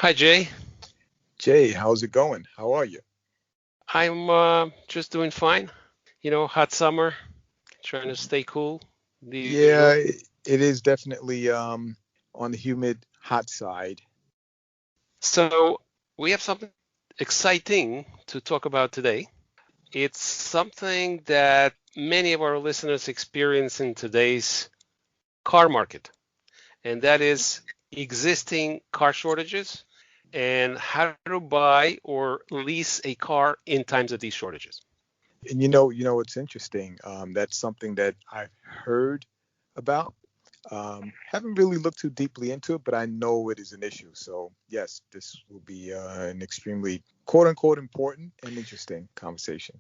Hi, Jay. Jay, how's it going? How are you? I'm just doing fine. Hot summer, trying to stay cool, the Yeah, usual. it is definitely on the humid hot side. So, we have something exciting to talk about today. It's something that many of our listeners experience in today's car market, and that is existing car shortages and how to buy or lease a car in times of these shortages. And you know it's interesting. That's something that I've heard about. Haven't really looked too deeply into it, but I know it is an issue. So yes, this will be an extremely quote unquote important and interesting conversation.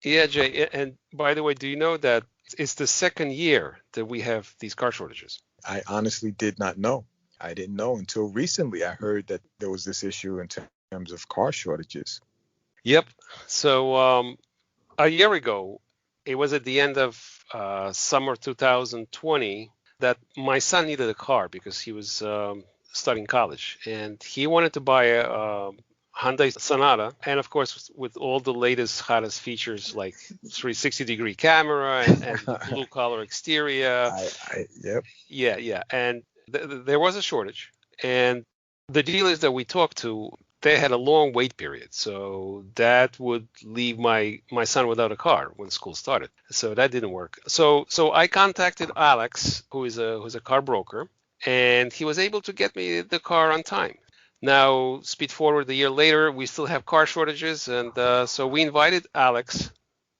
Yeah, Jay, and by the way, do you know that it's the second year that we have these car shortages? I honestly did not know. I didn't know until recently. I heard that there was this issue in terms of car shortages. Yep. So a year ago, it was at the end of summer 2020 that my son needed a car because he was studying college and he wanted to buy a Hyundai Sonata, and of course with all the latest hottest features like 360-degree camera and the blue color exterior. Yep. Yeah, and there was a shortage, and the dealers that we talked to, they had a long wait period, so that would leave my son without a car when school started. So that didn't work. So I contacted Alex, who's a car broker, and he was able to get me the car on time. Now, speed forward a year later, we still have car shortages, and so we invited Alex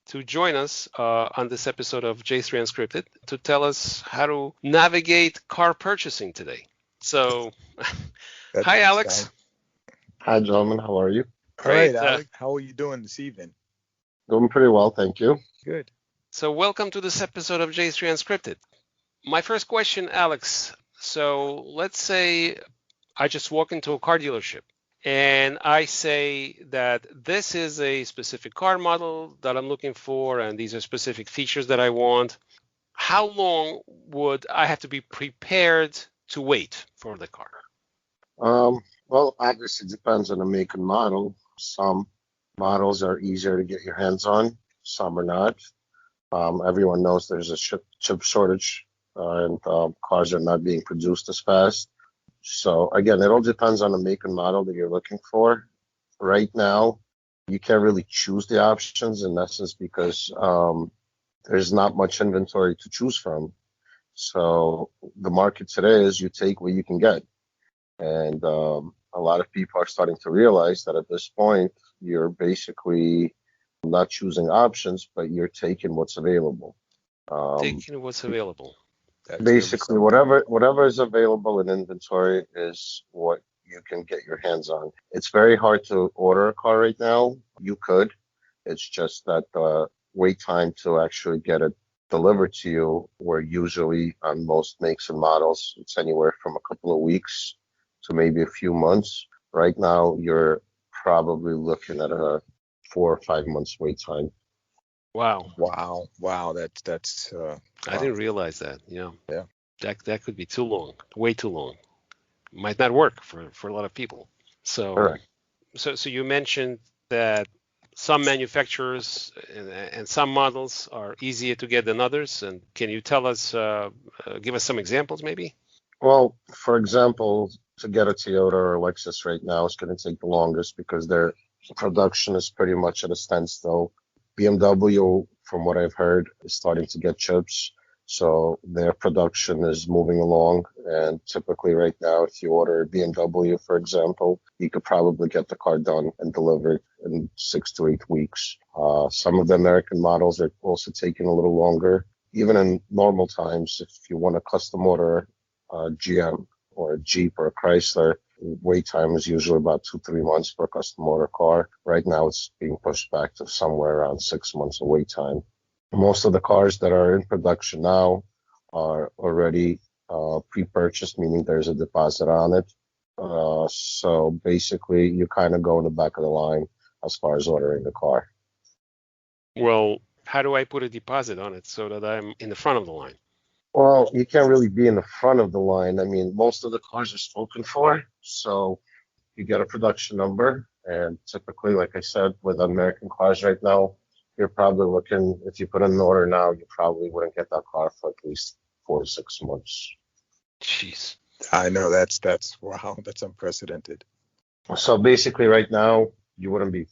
to join us on this episode of J3 Unscripted to tell us how to navigate car purchasing today. So, That hi, Alex. sounds Hi, gentlemen. How are you? all right, Great. Alex. How are you doing this evening? Doing pretty well, thank you. Good. So, welcome to this episode of J3 Unscripted. My first question, Alex. So, let's say I just walk into a car dealership and I say that this is a specific car model that I'm looking for, and these are specific features that I want. How long would I have to be prepared to wait for the car? Well, obviously, it depends on the make and model. Some models are easier to get your hands on, some are not. Everyone knows there's a chip shortage, and cars are not being produced as fast. So, again, it all depends on the make and model that you're looking for. Right now, you can't really choose the options in essence because there's not much inventory to choose from. So, the market today is you take what you can get. And a lot of people are starting to realize that at this point, you're basically not choosing options, but you're taking what's available. Um, Taking what's available. That's really Basically, something. whatever is available in inventory is what you can get your hands on. It's very hard to order a car right now. You could. It's just that the wait time to actually get it delivered to you, where usually on most makes and models, it's anywhere from a couple of weeks to maybe a few months. Right now, you're probably looking at a 4 or 5 months wait time. Wow. Wow, wow, I wow. didn't realize that. Yeah. That could be too long, way too long. Might not work for a lot of people. So Correct. so you mentioned that some manufacturers and some models are easier to get than others. And can you tell us, give us some examples, maybe? Well, for example, to get a Toyota or a Lexus right now is going to take the longest because their production is pretty much at a standstill. BMW, from what I've heard, is starting to get chips, so their production is moving along. And typically, right now, if you order a BMW, for example, you could probably get the car done and delivered in 6 to 8 weeks. Some of the American models are also taking a little longer. Even in normal times, if you want a custom order GM or a Jeep or a Chrysler, wait time is usually about 2, 3 months for a custom order car. Right now, it's being pushed back to somewhere around 6 months of wait time. Most of the cars that are in production now are already pre-purchased, meaning there's a deposit on it. So basically, you kind of go in the back of the line as far as ordering the car. Well, how do I put a deposit on it so that I'm in the front of the line? Well, you can't really be in the front of the line. I mean, most of the cars are spoken for, so you get a production number, and typically, like I said, with American cars right now, you're probably looking, if you put in an order now, you probably wouldn't get that car for at least 4 to 6 months. Jeez. I know that's wow, that's unprecedented. So basically, right now, you wouldn't be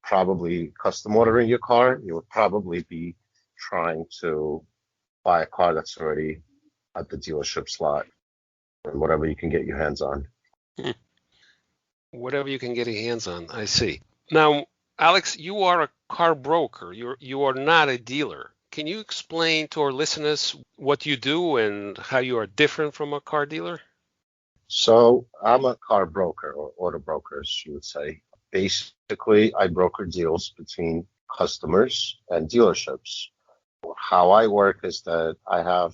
probably custom ordering your car. You would probably be trying to buy a car that's already at the dealership slot and whatever you can get your hands on. Hmm. Whatever you can get your hands on. I see. Now, Alex, you are a car broker. You are not a dealer. Can you explain to our listeners what you do and how you are different from a car dealer? So I'm a car broker or auto broker, as you would say. Basically, I broker deals between customers and dealerships. How I work is that I have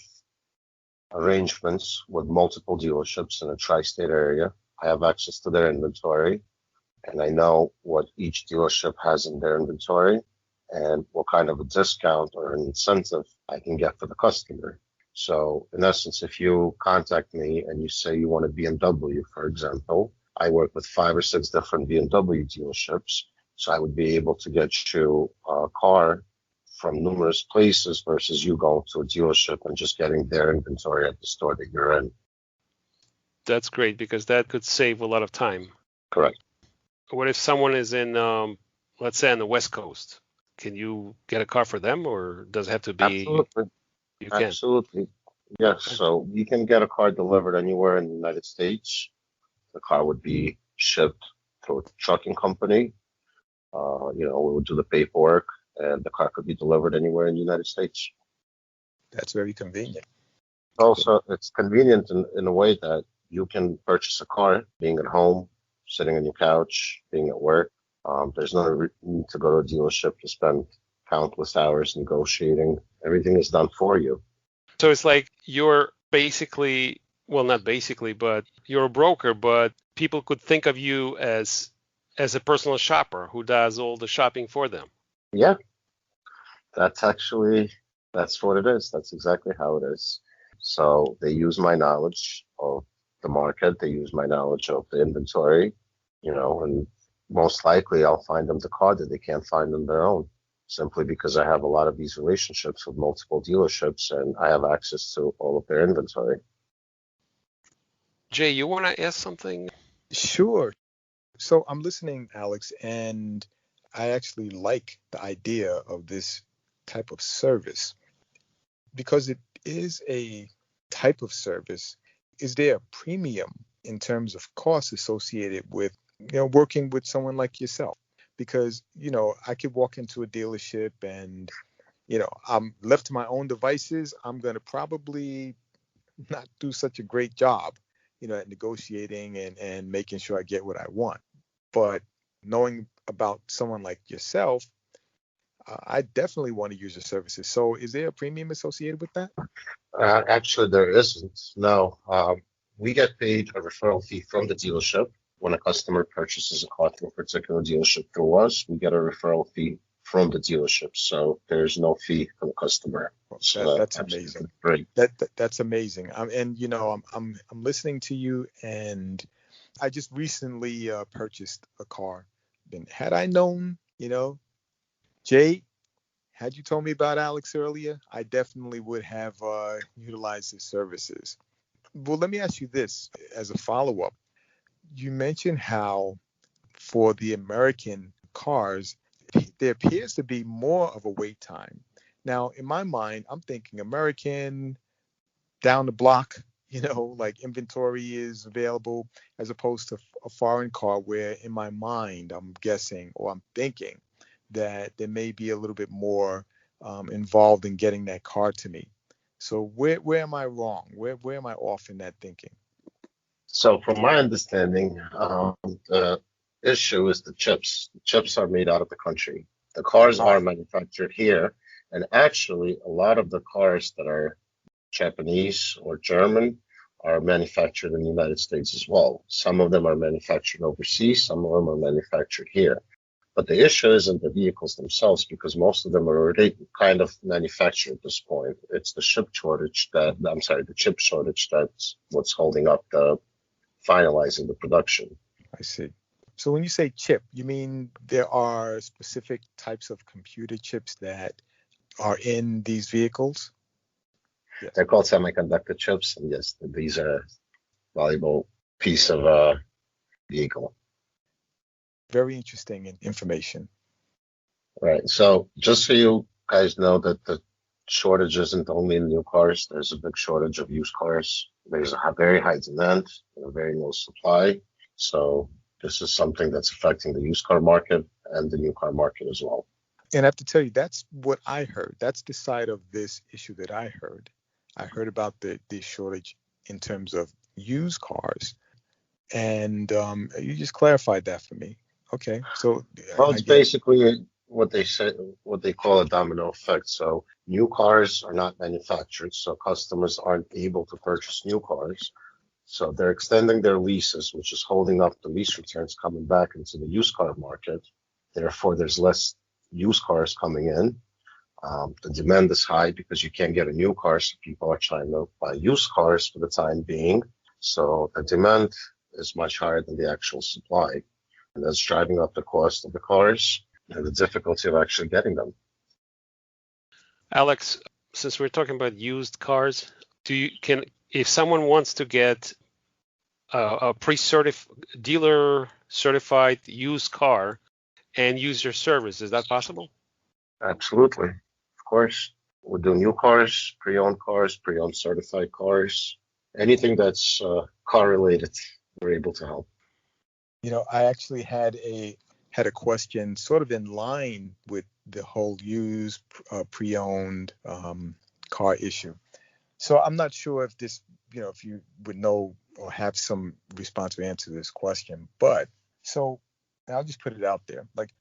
arrangements with multiple dealerships in a tri-state area. I have access to their inventory, and I know what each dealership has in their inventory and what kind of a discount or an incentive I can get for the customer. So in essence, if you contact me and you say you want a BMW, for example, I work with 5 or 6 different BMW dealerships. So I would be able to get you a car from numerous places versus you going to a dealership and just getting their inventory at the store that you're in. That's great because that could save a lot of time. Correct. What if someone is in, let's say, on the West Coast? Can you get a car for them, or does it have to be? Absolutely. You can. Absolutely. Yes. So you can get a car delivered anywhere in the United States. The car would be shipped through a trucking company. We would do the paperwork, and the car could be delivered anywhere in the United States. That's very convenient. Also, it's convenient in a way that you can purchase a car being at home, sitting on your couch, being at work. There's no need to go to a dealership to spend countless hours negotiating. Everything is done for you. So it's like you're basically, well, not basically, but you're a broker, but people could think of you as a personal shopper who does all the shopping for them. Yeah, that's what it is. That's exactly how it is. So they use my knowledge of the market. They use my knowledge of the inventory, and most likely I'll find them the car that they can't find on their own, simply because I have a lot of these relationships with multiple dealerships and I have access to all of their inventory. Jay, you want to ask something? Sure. So I'm listening, Alex, and I actually like the idea of this type of service because it is a type of service. Is there a premium in terms of costs associated with, working with someone like yourself? Because, I could walk into a dealership and, I'm left to my own devices. I'm going to probably not do such a great job, at negotiating and making sure I get what I want. But knowing about someone like yourself, I definitely want to use your services. So is there a premium associated with that? Actually, there isn't. No. We get paid a referral fee from the dealership. When a customer purchases a car through a particular dealership through us, we get a referral fee from the dealership. So there's no fee for the customer. So That's amazing. Great. That's amazing. I'm listening to you, and I just recently purchased a car. And had I known, Jay, had you told me about Alex earlier, I definitely would have utilized his services. Well, let me ask you this as a follow-up. You mentioned how for the American cars, there appears to be more of a wait time. Now, in my mind, I'm thinking American, down the block, like inventory is available, as opposed to a foreign car where in my mind, I'm guessing or I'm thinking that there may be a little bit more involved in getting that car to me. So where am I wrong? Where am I off in that thinking? So from my understanding, the issue is the chips. The chips are made out of the country. The cars are manufactured here. And actually, a lot of the cars that are Japanese or German are manufactured in the United States as well. Some of them are manufactured overseas. Some of them are manufactured here. But the issue isn't the vehicles themselves because most of them are already kind of manufactured at this point. It's the chip shortage that's what's holding up finalizing the production. I see. So when you say chip, you mean there are specific types of computer chips that are in these vehicles? Yes. They're called semiconductor chips, and yes, these are a valuable piece of vehicle. Very interesting information. Right. So just so you guys know that the shortage isn't only in new cars, there's a big shortage of used cars. There's a very high demand and a very low supply. So this is something that's affecting the used car market and the new car market as well. And I have to tell you, that's what I heard. That's the side of this issue that I heard. I heard about the shortage in terms of used cars. And you just clarified that for me. Okay. So Well, I it's get it. basically what they call a domino effect. So new cars are not manufactured, so customers aren't able to purchase new cars. So they're extending their leases, which is holding up the lease returns coming back into the used car market. Therefore, there's less used cars coming in. The demand is high because you can't get a new car, so people are trying to buy used cars for the time being. So the demand is much higher than the actual supply, and that's driving up the cost of the cars and the difficulty of actually getting them. Alex, since we're talking about used cars, if someone wants to get a dealer certified used car and use your service, is that possible? Absolutely, of course. We do new cars, pre-owned certified cars, anything that's car related, we're able to help. I actually had a question sort of in line with the whole used pre-owned car issue. So I'm not sure if this, if you would know or have some responsive answer to this question, but so I'll just put it out there. Like,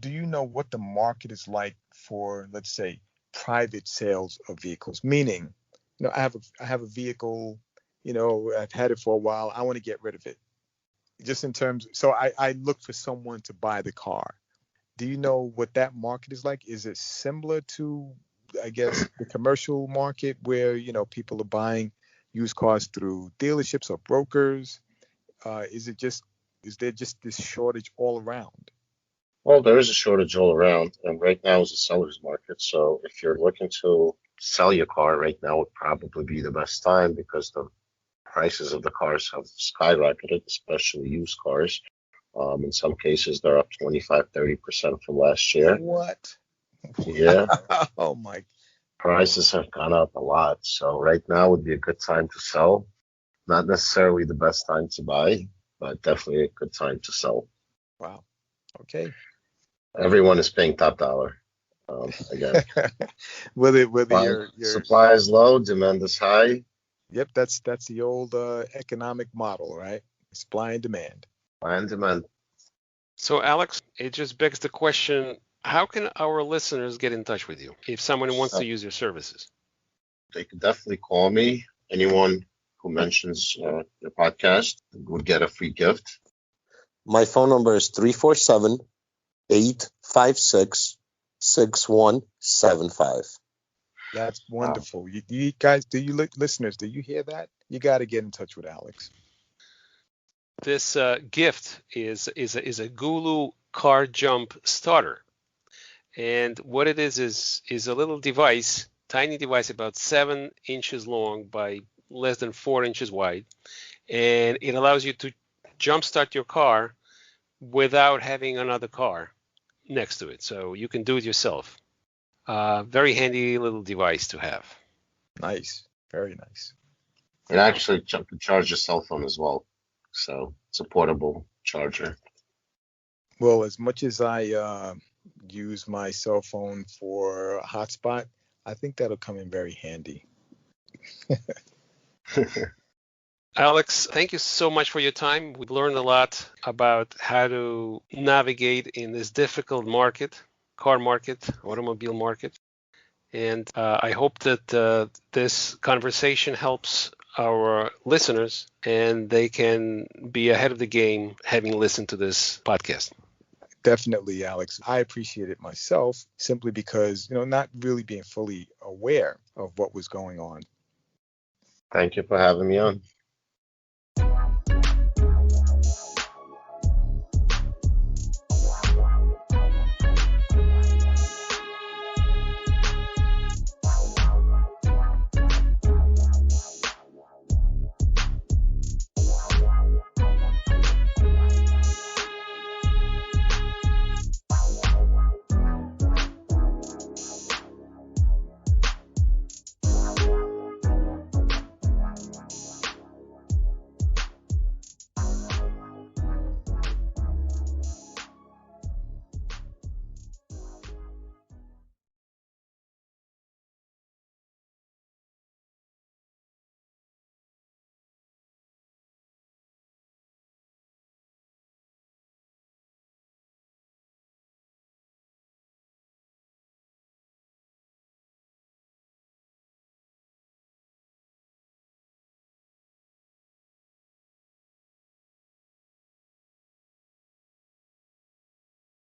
do you know what the market is like for, let's say, private sales of vehicles? Meaning, I have a vehicle, I've had it for a while. I want to get rid of it. Just in terms, so I look for someone to buy the car. Do you know what that market is like? Is it similar to, I guess, the commercial market where, people are buying used cars through dealerships or brokers? Is there just this shortage all around? Well, there is a shortage all around, and right now is a seller's market. So if you're looking to sell your car right now, would probably be the best time because the prices of the cars have skyrocketed, especially used cars. In some cases, they're up 25-30% from last year. What? Yeah, Oh my. prices have gone up a lot. So right now would be a good time to sell. Not necessarily the best time to buy, but definitely a good time to sell. Wow. Okay. Everyone is paying top dollar. Again, whether you're supply is low, demand is high. Yep, that's the old economic model, right? Supply and demand. Supply and demand. So, Alex, it just begs the question, how can our listeners get in touch with you if someone wants to use your services? They can definitely call me. Anyone who mentions your podcast would get a free gift. My phone number is 347-856-6175. That's wonderful. You guys, listeners, do you hear that? You got to get in touch with Alex. This gift is a Gulu car jump starter, and what it is a little device, tiny device, about 7 inches long by less than 4 inches wide, and it allows you to jumpstart your car without having another car next to it, so you can do it yourself. Very handy little device to have. Nice, very nice. It actually can charge your cell phone as well, so it's a portable charger. Well, as much as I use my cell phone for a hotspot, I think that'll come in very handy. Alex, thank you so much for your time. We've learned a lot about how to navigate in this difficult market, car market, automobile market. And I hope that this conversation helps our listeners and they can be ahead of the game having listened to this podcast. Definitely, Alex. I appreciate it myself simply because, not really being fully aware of what was going on. Thank you for having me on.